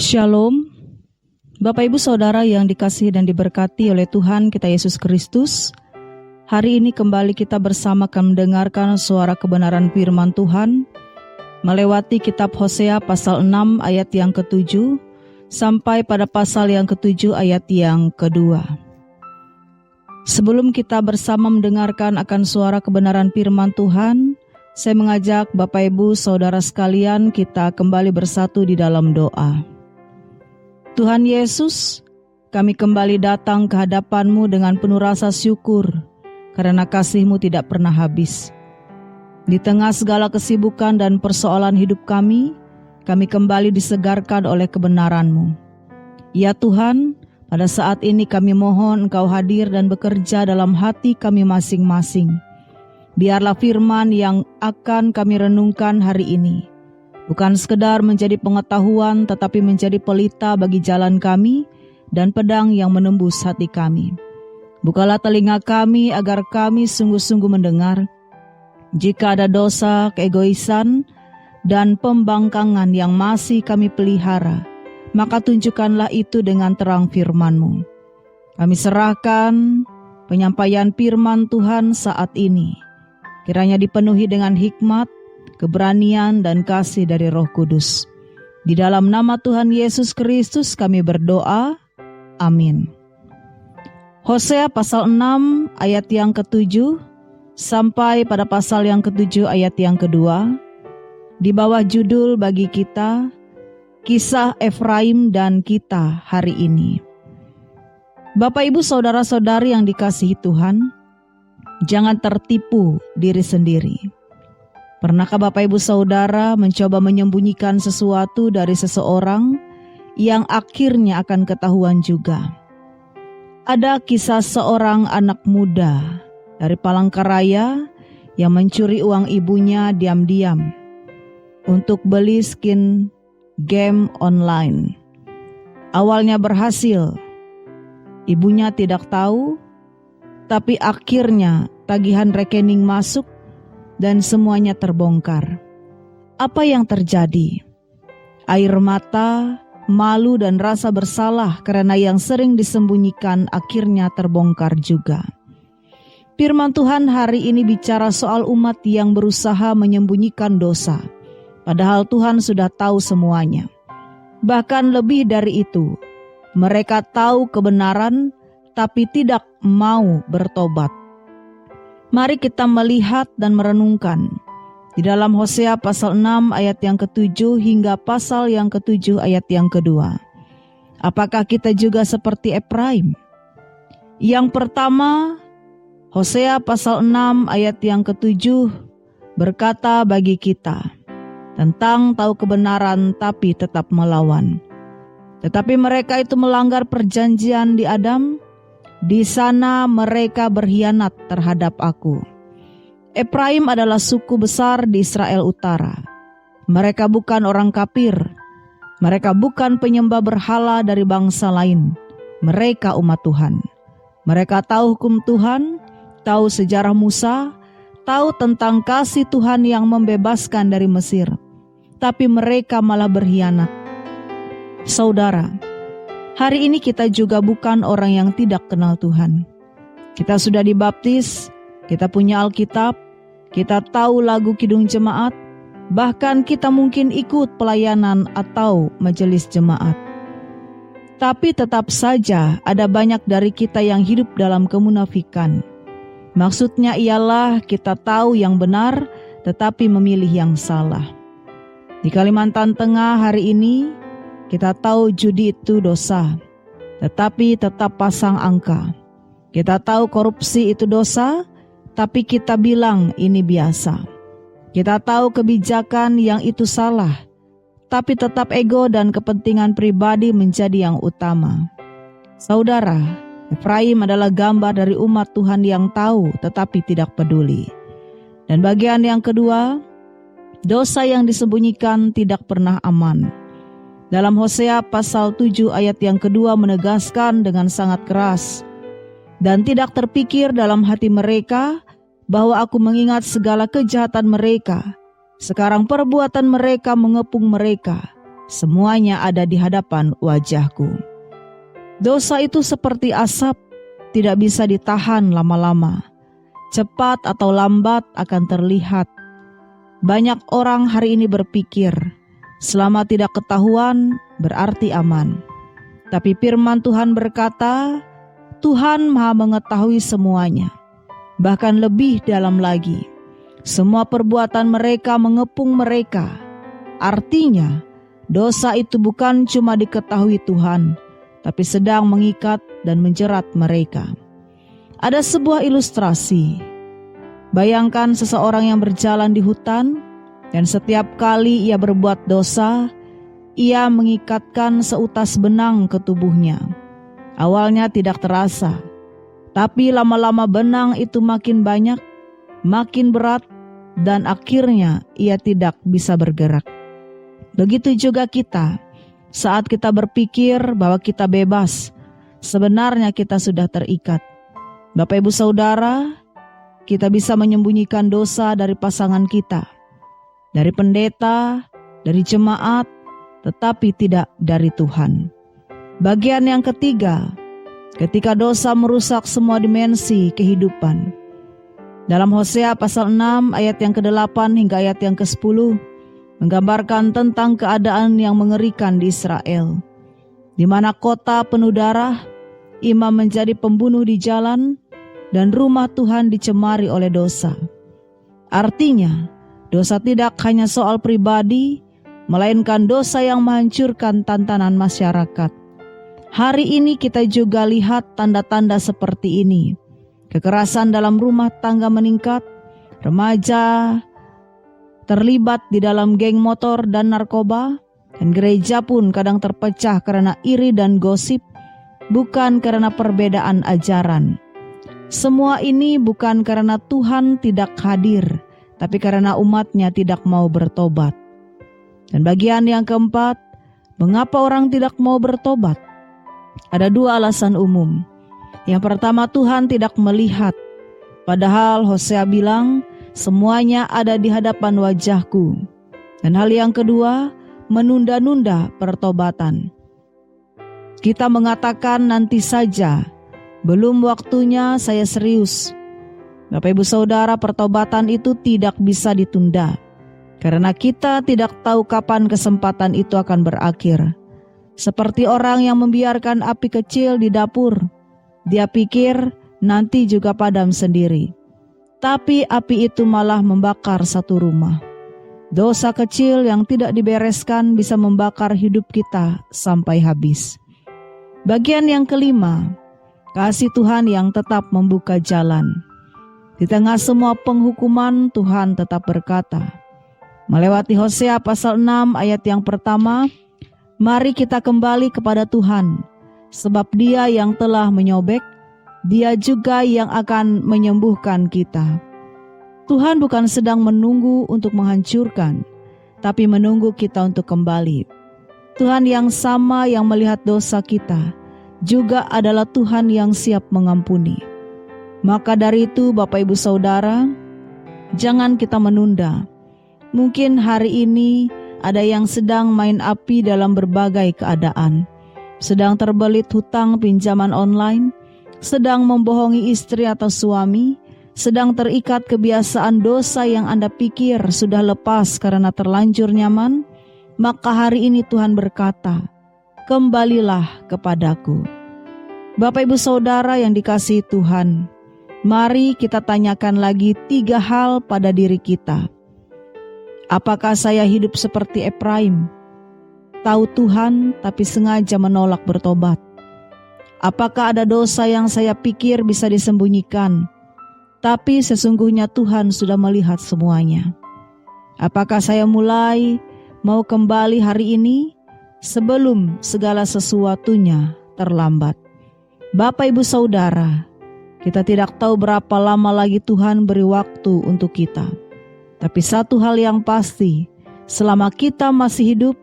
Shalom, Bapak Ibu Saudara yang dikasihi dan diberkati oleh Tuhan kita Yesus Kristus. Hari ini kembali kita bersama akan mendengarkan suara kebenaran firman Tuhan melewati kitab Hosea pasal 6 ayat yang ke-7 sampai pada pasal yang ke-7 ayat yang kedua. Sebelum kita bersama mendengarkan akan suara kebenaran firman Tuhan, saya mengajak Bapak Ibu Saudara sekalian kita kembali bersatu di dalam doa. Tuhan Yesus, kami kembali datang ke hadapan-Mu dengan penuh rasa syukur, karena kasih-Mu tidak pernah habis. Di tengah segala kesibukan dan persoalan hidup kami kembali disegarkan oleh kebenaran-Mu. Ya Tuhan, pada saat ini kami mohon Engkau hadir dan bekerja dalam hati kami masing-masing. Biarlah firman yang akan kami renungkan hari ini bukan sekedar menjadi pengetahuan, tetapi menjadi pelita bagi jalan kami dan pedang yang menembus hati kami. Bukalah telinga kami agar kami sungguh-sungguh mendengar. Jika ada dosa, keegoisan, dan pembangkangan yang masih kami pelihara, maka tunjukkanlah itu dengan terang firman-Mu. Kami serahkan penyampaian firman Tuhan saat ini. Kiranya dipenuhi dengan hikmat, keberanian dan kasih dari Roh Kudus. Di dalam nama Tuhan Yesus Kristus kami berdoa. Amin. Hosea pasal 6 ayat yang ke-7 sampai pada pasal yang ke-7 ayat yang kedua. Di bawah judul bagi kita, Kisah Efraim dan Kita Hari Ini. Bapak Ibu Saudara-saudari yang dikasihi Tuhan, jangan tertipu diri sendiri. Pernahkah Bapak Ibu Saudara mencoba menyembunyikan sesuatu dari seseorang yang akhirnya akan ketahuan juga? Ada kisah seorang anak muda dari Palangkaraya yang mencuri uang ibunya diam-diam untuk beli skin game online. Awalnya berhasil, ibunya tidak tahu, tapi akhirnya tagihan rekening masuk dan semuanya terbongkar. Apa yang terjadi? Air mata, malu dan rasa bersalah karena yang sering disembunyikan akhirnya terbongkar juga. Firman Tuhan hari ini bicara soal umat yang berusaha menyembunyikan dosa, padahal Tuhan sudah tahu semuanya. Bahkan lebih dari itu, mereka tahu kebenaran tapi tidak mau bertobat. Mari kita melihat dan merenungkan di dalam Hosea pasal 6 ayat yang ke-7 hingga pasal yang ke-7 ayat yang kedua. Apakah kita juga seperti Efraim? Yang pertama, Hosea pasal 6 ayat yang ke-7 berkata bagi kita tentang tahu kebenaran tapi tetap melawan. Tetapi mereka itu melanggar perjanjian di Adam. Di sana mereka berkhianat terhadap aku. Efraim adalah suku besar di Israel Utara. Mereka bukan orang kafir. Mereka bukan penyembah berhala dari bangsa lain. Mereka umat Tuhan. Mereka tahu hukum Tuhan, tahu sejarah Musa, tahu tentang kasih Tuhan yang membebaskan dari Mesir. Tapi mereka malah berkhianat. Saudara, hari ini kita juga bukan orang yang tidak kenal Tuhan. Kita sudah dibaptis, kita punya Alkitab, kita tahu lagu kidung jemaat, bahkan kita mungkin ikut pelayanan atau majelis jemaat. Tapi tetap saja ada banyak dari kita yang hidup dalam kemunafikan. Maksudnya ialah kita tahu yang benar tetapi memilih yang salah. Di Kalimantan Tengah hari ini, kita tahu judi itu dosa, tetapi tetap pasang angka. Kita tahu korupsi itu dosa, tapi kita bilang ini biasa. Kita tahu kebijakan yang itu salah, tapi tetap ego dan kepentingan pribadi menjadi yang utama. Saudara, Efraim adalah gambar dari umat Tuhan yang tahu tetapi tidak peduli. Dan bagian yang kedua, dosa yang disembunyikan tidak pernah aman. Dalam Hosea pasal 7 ayat yang kedua menegaskan dengan sangat keras, dan tidak terpikir dalam hati mereka bahwa aku mengingat segala kejahatan mereka. Sekarang perbuatan mereka mengepung mereka. semuanya ada di hadapan wajahku. Dosa itu seperti asap, tidak bisa ditahan lama-lama. Cepat atau lambat akan terlihat. Banyak orang hari ini berpikir, selama tidak ketahuan berarti aman. Tapi firman Tuhan berkata, Tuhan Maha mengetahui semuanya. Bahkan lebih dalam lagi, semua perbuatan mereka mengepung mereka. Artinya, dosa itu bukan cuma diketahui Tuhan, tapi sedang mengikat dan menjerat mereka. Ada sebuah ilustrasi. Bayangkan seseorang yang berjalan di hutan, dan setiap kali ia berbuat dosa, ia mengikatkan seutas benang ke tubuhnya. Awalnya tidak terasa, tapi lama-lama benang itu makin banyak, makin berat, dan akhirnya ia tidak bisa bergerak. Begitu juga kita, saat kita berpikir bahwa kita bebas, sebenarnya kita sudah terikat. Bapak Ibu Saudara, kita bisa menyembunyikan dosa dari pasangan kita, dari pendeta, dari jemaat, tetapi tidak dari Tuhan. Bagian yang ketiga, ketika dosa merusak semua dimensi kehidupan. Dalam Hosea pasal 6 ayat yang ke-8 hingga ayat yang ke-10, menggambarkan tentang keadaan yang mengerikan di Israel, di mana kota penuh darah, imam menjadi pembunuh di jalan, dan rumah Tuhan dicemari oleh dosa. Artinya, dosa tidak hanya soal pribadi, melainkan dosa yang menghancurkan tatanan masyarakat. Hari ini kita juga lihat tanda-tanda seperti ini. Kekerasan dalam rumah tangga meningkat, remaja terlibat di dalam geng motor dan narkoba, dan gereja pun kadang terpecah karena iri dan gosip, bukan karena perbedaan ajaran. Semua ini bukan karena Tuhan tidak hadir, tapi karena umatnya tidak mau bertobat. Dan bagian yang keempat, mengapa orang tidak mau bertobat? Ada dua alasan umum. Yang pertama, Tuhan tidak melihat. Padahal Hosea bilang, semuanya ada di hadapan wajahku. Dan hal yang kedua, menunda-nunda pertobatan. Kita mengatakan nanti saja, belum waktunya, saya serius. Bapak Ibu Saudara, pertobatan itu tidak bisa ditunda. Karena kita tidak tahu kapan kesempatan itu akan berakhir. Seperti orang yang membiarkan api kecil di dapur. Dia pikir nanti juga padam sendiri. Tapi api itu malah membakar satu rumah. Dosa kecil yang tidak dibereskan bisa membakar hidup kita sampai habis. Bagian yang kelima, kasih Tuhan yang tetap membuka jalan. Di tengah semua penghukuman, Tuhan tetap berkata, melewati Hosea pasal 6 ayat yang pertama, mari kita kembali kepada Tuhan, sebab Dia yang telah menyobek, Dia juga yang akan menyembuhkan kita. Tuhan bukan sedang menunggu untuk menghancurkan, tapi menunggu kita untuk kembali. Tuhan yang sama yang melihat dosa kita, juga adalah Tuhan yang siap mengampuni. Maka dari itu Bapak Ibu Saudara, jangan kita menunda. Mungkin hari ini ada yang sedang main api dalam berbagai keadaan, sedang terbelit hutang pinjaman online, sedang membohongi istri atau suami, sedang terikat kebiasaan dosa yang Anda pikir sudah lepas karena terlanjur nyaman, maka hari ini Tuhan berkata, kembalilah kepadaku. Bapak Ibu Saudara yang dikasihi Tuhan, mari kita tanyakan lagi 3 hal pada diri kita. Apakah saya hidup seperti Efraim? Tahu Tuhan tapi sengaja menolak bertobat. Apakah ada dosa yang saya pikir bisa disembunyikan, tapi sesungguhnya Tuhan sudah melihat semuanya? Apakah saya mulai mau kembali hari ini sebelum segala sesuatunya terlambat? Bapak Ibu Saudara, kita tidak tahu berapa lama lagi Tuhan beri waktu untuk kita. Tapi satu hal yang pasti, selama kita masih hidup,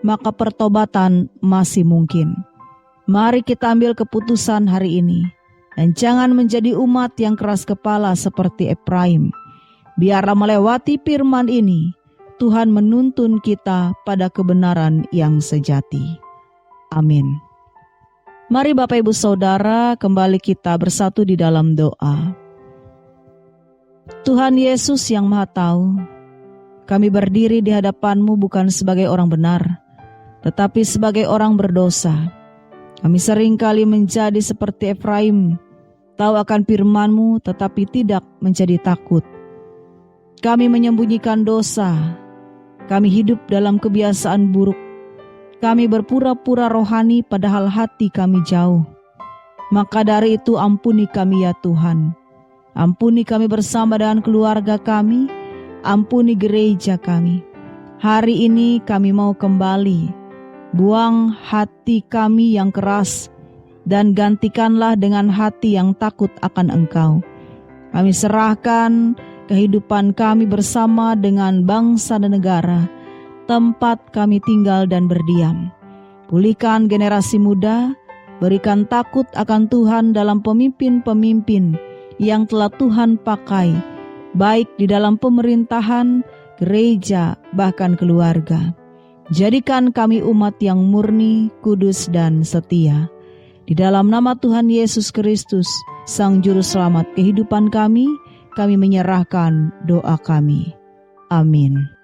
maka pertobatan masih mungkin. Mari kita ambil keputusan hari ini, dan jangan menjadi umat yang keras kepala seperti Efraim. Biarlah melewati firman ini, Tuhan menuntun kita pada kebenaran yang sejati. Amin. Mari Bapak Ibu Saudara, kembali kita bersatu di dalam doa. Tuhan Yesus yang Maha Tahu, kami berdiri di hadapan-Mu bukan sebagai orang benar, tetapi sebagai orang berdosa. Kami seringkali menjadi seperti Efraim, tahu akan firman-Mu tetapi tidak menjadi takut. Kami menyembunyikan dosa, kami hidup dalam kebiasaan buruk, kami berpura-pura rohani padahal hati kami jauh. Maka dari itu ampuni kami ya Tuhan. Ampuni kami bersama dengan keluarga kami, ampuni gereja kami. Hari ini kami mau kembali, buang hati kami yang keras, dan gantikanlah dengan hati yang takut akan Engkau. Kami serahkan kehidupan kami bersama dengan bangsa dan negara, tempat kami tinggal dan berdiam. Pulihkan generasi muda, berikan takut akan Tuhan dalam pemimpin-pemimpin yang telah Tuhan pakai, baik di dalam pemerintahan, gereja, bahkan keluarga. Jadikan kami umat yang murni, kudus, dan setia. Di dalam nama Tuhan Yesus Kristus, Sang Juru Selamat kehidupan kami menyerahkan doa kami. Amin.